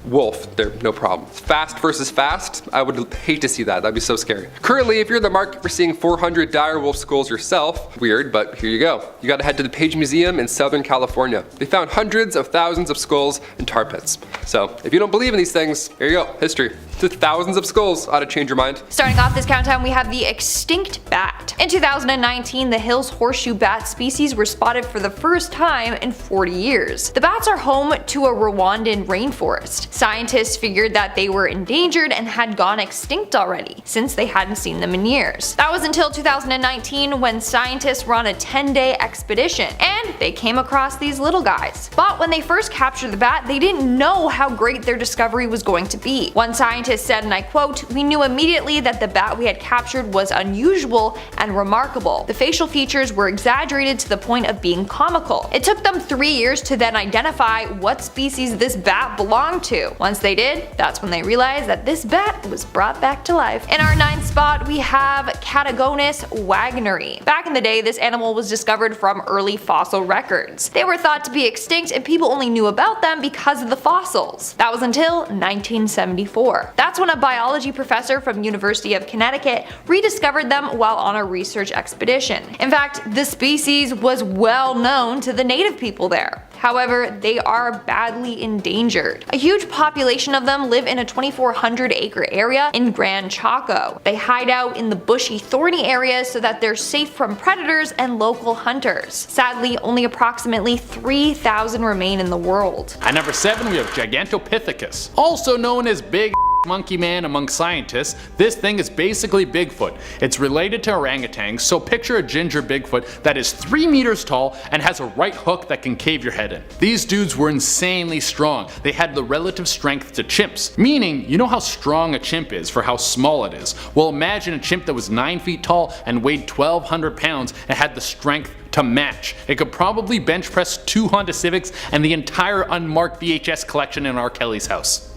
wolf, they're no problem. Fast versus fast, I would hate to see that. That'd be so scary. Currently, if you're in the market for seeing 400 direwolf skulls yourself, weird, but here you go. You gotta head to the Page Museum in Southern California. They found hundreds of thousands of skulls in tar pits. So, if you don't believe in these things, here you go, history. To thousands of skulls, ought to change your mind. Starting off this countdown, we have the extinct bat. In 2019, the Hill's horseshoe bat species were spotted for the first time in 40 years. The bats are home to a Rwandan rainforest. Scientists figured that they were endangered and had gone extinct already, since they hadn't seen them in years. That was until 2019 when scientists were on a 10-day expedition, and they came across these little guys. But when they first captured the bat, they didn't know how great their discovery was going to be. One scientist scientists said, and I quote, "We knew immediately that the bat we had captured was unusual and remarkable. The facial features were exaggerated to the point of being comical." It took them 3 years to then identify what species this bat belonged to. Once they did, that's when they realized that this bat was brought back to life. In our 9th spot, we have Catagonus wagneri. Back in the day, this animal was discovered from early fossil records. They were thought to be extinct and people only knew about them because of the fossils. That was until 1974. That's when a biology professor from University of Connecticut rediscovered them while on a research expedition. In fact, the species was well known to the native people there. However, they are badly endangered. A huge population of them live in a 2,400-acre area in Gran Chaco. They hide out in the bushy, thorny areas so that they're safe from predators and local hunters. Sadly, only approximately 3,000 remain in the world. At number 7, we have Gigantopithecus, also known as Big Monkey Man among scientists. This thing is basically Bigfoot. It's related to orangutans, so picture a ginger Bigfoot that is 3 meters tall and has a right hook that can cave your head in. These dudes were insanely strong. They had the relative strength to chimps, meaning you know how strong a chimp is for how small it is. Well, imagine a chimp that was 9 feet tall and weighed 1,200 pounds and had the strength to match. It could probably bench press 2 Honda Civics and the entire unmarked VHS collection in R. Kelly's house.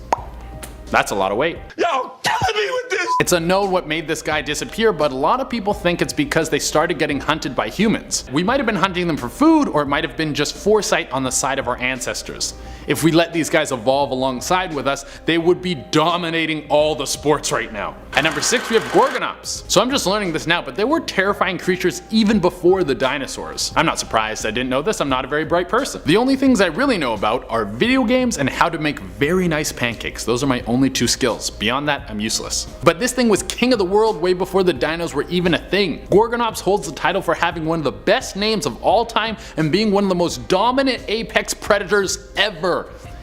That's a lot of weight. Yo, killing me with this! It's unknown what made this guy disappear, but a lot of people think it's because they started getting hunted by humans. We might have been hunting them for food, or it might have been just foresight on the side of our ancestors. If we let these guys evolve alongside with us, they would be dominating all the sports right now. At number 6, we have Gorgonops. So I'm just learning this now, but they were terrifying creatures even before the dinosaurs. I'm not surprised I didn't know this, I'm not a very bright person. The only things I really know about are video games and how to make very nice pancakes. Those are my only 2 skills. Beyond that, I'm useless. But this thing was king of the world way before the dinos were even a thing. Gorgonops holds the title for having one of the best names of all time and being one of the most dominant apex predators ever.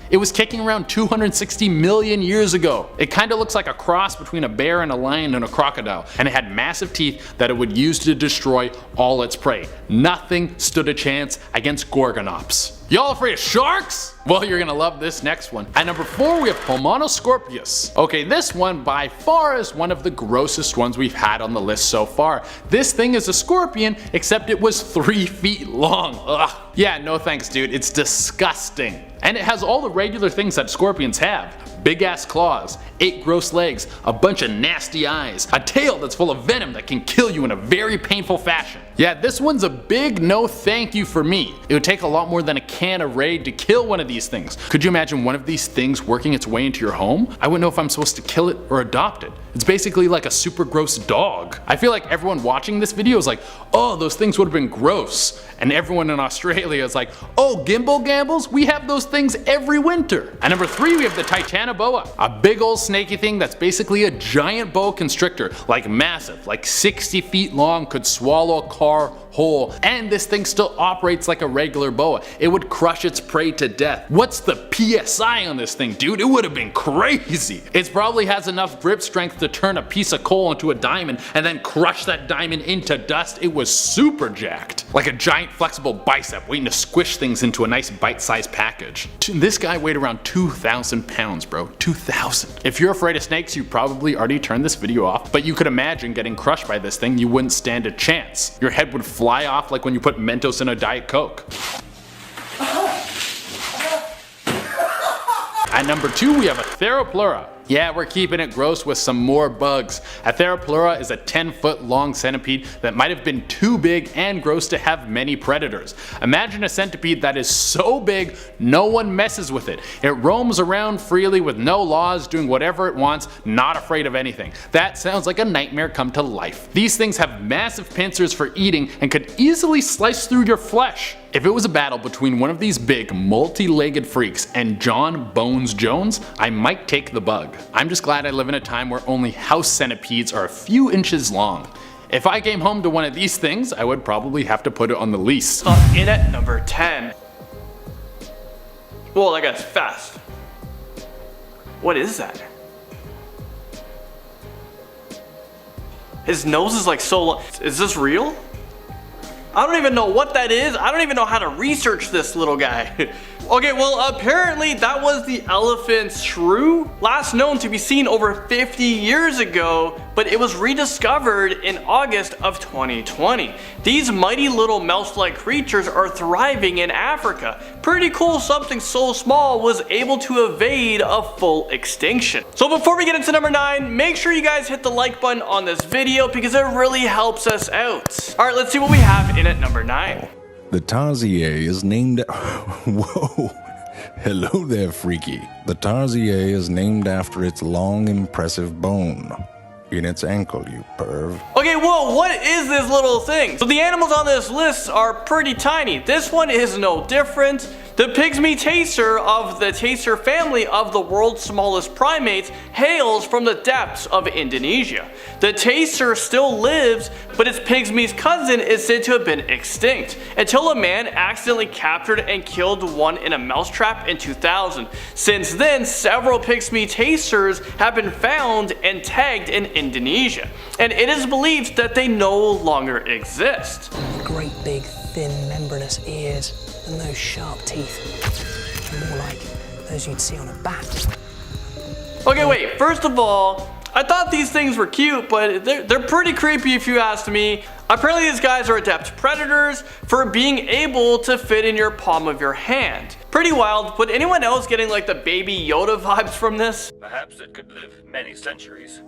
It was kicking around 260 million years ago. It kinda looks like a cross between a bear and a lion and a crocodile, and it had massive teeth that it would use to destroy all its prey. Nothing stood a chance against Gorgonops. Y'all afraid of sharks? Well, you're gonna love this next one. At number 4, we have Pulmonoscorpius. Okay, this one by far is one of the grossest ones we've had on the list so far. This thing is a scorpion, except it was 3 feet long. Ugh. Yeah, no thanks, dude. It's disgusting. And it has all the regular things that scorpions have. Big ass claws, 8 gross legs, a bunch of nasty eyes, a tail that's full of venom that can kill you in a very painful fashion. Yeah, this one's a big no thank you for me. It would take a lot more than a can of Raid to kill one of these things. Could you imagine one of these things working its way into your home? I wouldn't know if I'm supposed to kill it or adopt it. It's basically like a super gross dog. I feel like everyone watching this video is like, oh, those things would have been gross. And everyone in Australia is like, oh, gimbal gambles? We have those things every winter. At number 3, we have the Titanoboa, a big old snaky thing that's basically a giant boa constrictor, like massive, like 60 feet long, could swallow a car whole, and this thing still operates like a regular boa. It would crush its prey to death. What's the PSI on this thing, dude? It would have been crazy. It probably has enough grip strength to turn a piece of coal into a diamond and then crush that diamond into dust. It was super jacked. Like a giant flexible bicep waiting to squish things into a nice bite-sized package. This guy weighed around 2,000 pounds, bro. 2,000. If you're afraid of snakes, you probably already turned this video off, but you could imagine getting crushed by this thing. You wouldn't stand a chance. Your head would fly off like when you put Mentos in a Diet Coke. At number 2, we have a Theropleura. Yeah, we're keeping it gross with some more bugs. A Theropleura is a 10-foot long centipede that might have been too big and gross to have many predators. Imagine a centipede that is so big no one messes with it. It roams around freely with no laws, doing whatever it wants, not afraid of anything. That sounds like a nightmare come to life. These things have massive pincers for eating and could easily slice through your flesh. If it was a battle between one of these big, multi-legged freaks and John Bones Jones, I might take the bug. I'm just glad I live in a time where only house centipedes are a few inches long. If I came home to one of these things, I would probably have to put it on the lease. In at number 10. Whoa, that guy's fast. What is that? His nose is like so long. Is this real? I don't even know what that is. I don't even know how to research this little guy. Okay, well, apparently that was the elephant's shrew, last known to be seen over 50 years ago, but it was rediscovered in August of 2020. These mighty little mouse-like creatures are thriving in Africa. Pretty cool something so small was able to evade a full extinction. So before we get into number 9, make sure you guys hit the like button on this video because it really helps us out. Alright, let's see what we have in at number 9. The tarsier is named... Whoa! Hello there, freaky. The tarsier is named after its long, impressive bone in its ankle, you perv. Okay, whoa, what is this little thing? So the animals on this list are pretty tiny. This one is no different. The pygmy taser of the taser family of the world's smallest primates hails from the depths of Indonesia. The taser still lives, but its pygmy's cousin is said to have been extinct, until a man accidentally captured and killed one in a mousetrap in 2000. Since then, several pygmy tasers have been found and tagged in Indonesia, and it is believed that they no longer exist. Great big, thin, membranous ears. And those sharp teeth, more like those you'd see on a bat. Okay, wait, first of all, I thought these things were cute, but they're pretty creepy if you ask me. Apparently these guys are adept predators for being able to fit in your palm of your hand. Pretty wild, but anyone else getting like the Baby Yoda vibes from this? Perhaps it could live many centuries.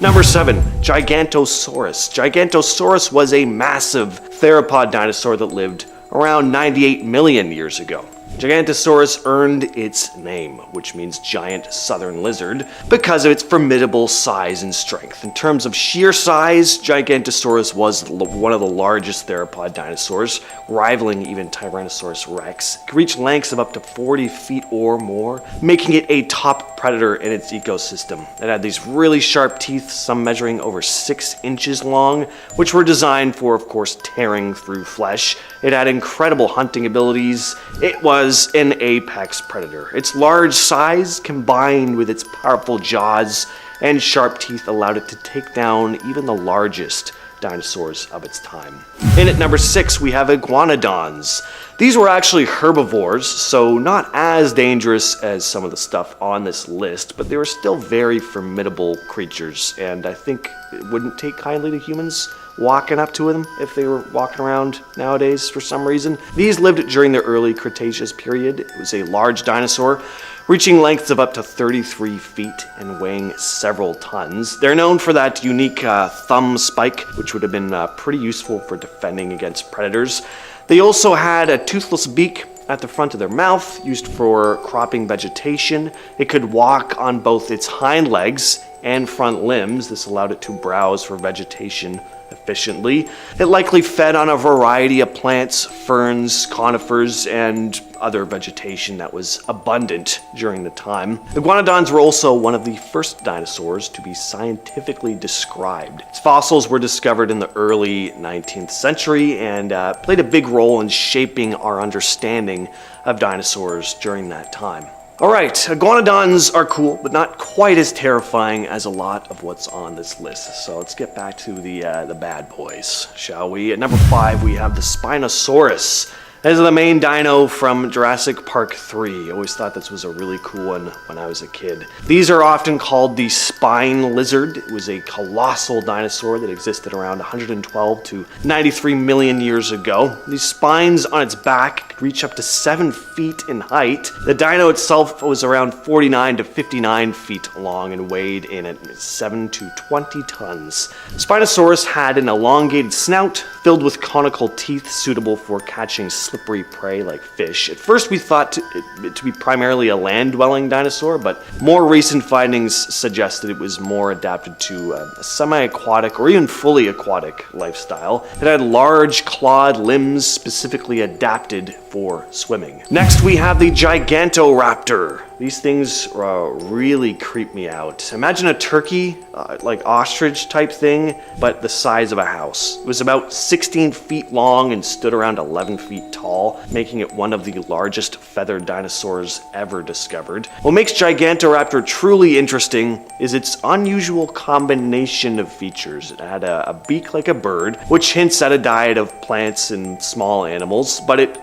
Number 7, Gigantosaurus. Gigantosaurus was a massive theropod dinosaur that lived around 98 million years ago. Gigantosaurus earned its name, which means giant southern lizard, because of its formidable size and strength. In terms of sheer size, Gigantosaurus was one of the largest theropod dinosaurs, rivaling even Tyrannosaurus rex. It could reach lengths of up to 40 feet or more, making it a top predator in its ecosystem. It had these really sharp teeth, some measuring over 6 inches long, which were designed for, of course, tearing through flesh. It had incredible hunting abilities. It was an apex predator. Its large size combined with its powerful jaws and sharp teeth allowed it to take down even the largest dinosaurs of its time. In at number 6 we have iguanodons. These were actually herbivores, so not as dangerous as some of the stuff on this list, but they were still very formidable creatures, and I think it wouldn't take kindly to humans walking up to them if they were walking around nowadays for some reason. These lived during the early Cretaceous period. It was a large dinosaur, reaching lengths of up to 33 feet and weighing several tons. They're known for that unique thumb spike, which would have been pretty useful for defending against predators. They also had a toothless beak at the front of their mouth, used for cropping vegetation. It could walk on both its hind legs and front limbs. This allowed it to browse for vegetation efficiently. It likely fed on a variety of plants, ferns, conifers, and other vegetation that was abundant during the time. Iguanodons were also one of the first dinosaurs to be scientifically described. Its fossils were discovered in the early 19th century and played a big role in shaping our understanding of dinosaurs during that time. Alright, iguanodons are cool, but not quite as terrifying as a lot of what's on this list. So let's get back to the bad boys, shall we? At number 5, we have the Spinosaurus. This is the main dino from Jurassic Park 3. I always thought this was a really cool one when I was a kid. These are often called the spine lizard. It was a colossal dinosaur that existed around 112 to 93 million years ago. These spines on its back could reach up to 7 feet in height. The dino itself was around 49 to 59 feet long and weighed in at 7 to 20 tons. Spinosaurus had an elongated snout filled with conical teeth suitable for catching slippery prey like fish. At first we thought it to be primarily a land-dwelling dinosaur, but more recent findings suggested it was more adapted to a semi-aquatic or even fully aquatic lifestyle. It had large clawed limbs specifically adapted for swimming. Next we have the Gigantoraptor. These things really creep me out. Imagine a turkey, like ostrich type thing, but the size of a house. It was about 16 feet long and stood around 11 feet tall, making it one of the largest feathered dinosaurs ever discovered. What makes Gigantoraptor truly interesting is its unusual combination of features. It had a beak like a bird, which hints at a diet of plants and small animals, but it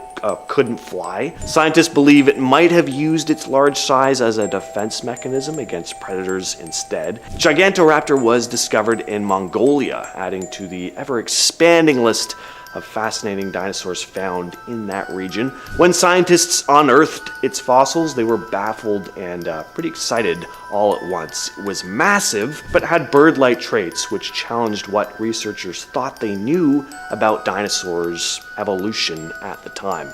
couldn't fly. Scientists believe it might have used its large size as a defense mechanism against predators instead. Gigantoraptor was discovered in Mongolia, adding to the ever-expanding list of fascinating dinosaurs found in that region. When scientists unearthed its fossils, they were baffled and pretty excited all at once. It was massive, but had bird-like traits, which challenged what researchers thought they knew about dinosaurs' evolution at the time.